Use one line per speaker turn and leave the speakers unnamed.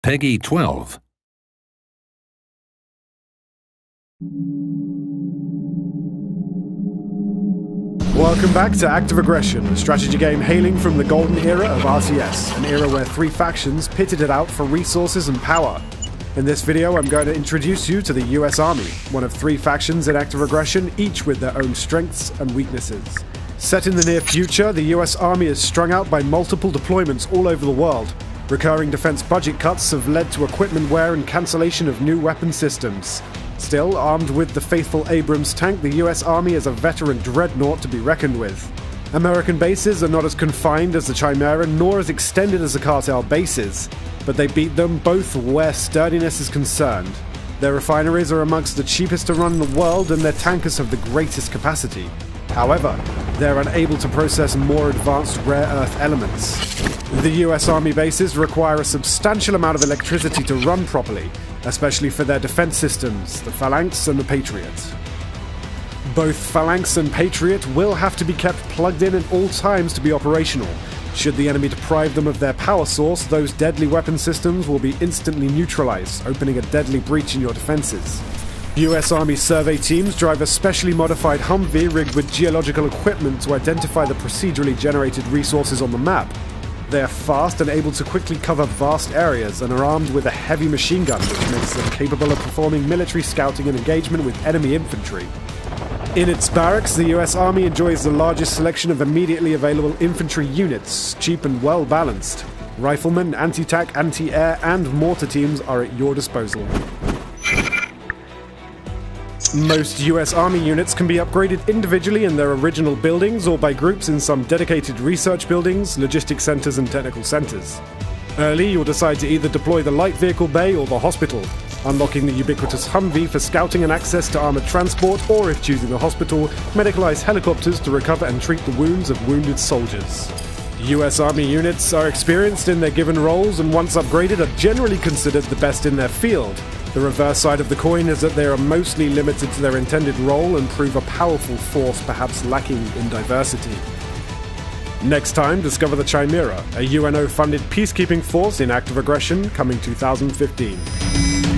Peggy 12.
Welcome back to Active Aggression, a strategy game hailing from the golden era of RTS, an era where three factions pitted it out for resources and power. In this video, I'm going to introduce you to the US Army, one of three factions in Active Aggression, each with their own strengths and weaknesses. Set in the near future, the US Army is strung out by multiple deployments all over the world. Recurring defense budget cuts have led to equipment wear and cancellation of new weapon systems. Still, armed with the faithful Abrams tank, the US Army is a veteran dreadnought to be reckoned with. American bases are not as confined as the Chimera, nor as extended as the cartel bases, but they beat them both where sturdiness is concerned. Their refineries are amongst the cheapest to run in the world, and their tankers have the greatest capacity. However, they're unable to process more advanced rare earth elements. The US Army bases require a substantial amount of electricity to run properly, especially for their defense systems, the Phalanx and the Patriot. Both Phalanx and Patriot will have to be kept plugged in at all times to be operational. Should the enemy deprive them of their power source, those deadly weapon systems will be instantly neutralized, opening a deadly breach in your defenses. US Army survey teams drive a specially modified Humvee rigged with geological equipment to identify the procedurally generated resources on the map. They are fast and able to quickly cover vast areas, and are armed with a heavy machine gun, which makes them capable of performing military scouting and engagement with enemy infantry. In its barracks, the US Army enjoys the largest selection of immediately available infantry units, cheap and well balanced. Riflemen, anti-tank, anti-air, and mortar teams are at your disposal. Most US Army units can be upgraded individually in their original buildings or by groups in some dedicated research buildings, logistics centers, and technical centers. Early, you'll decide to either deploy the light vehicle bay or the hospital, unlocking the ubiquitous Humvee for scouting and access to armored transport, or if choosing the hospital, medicalized helicopters to recover and treat the wounds of wounded soldiers. US Army units are experienced in their given roles, and once upgraded are generally considered the best in their field. The reverse side of the coin is that they are mostly limited to their intended role and prove a powerful force perhaps lacking in diversity. Next time, discover the Chimera, a UNO-funded peacekeeping force in Active Aggression coming 2015.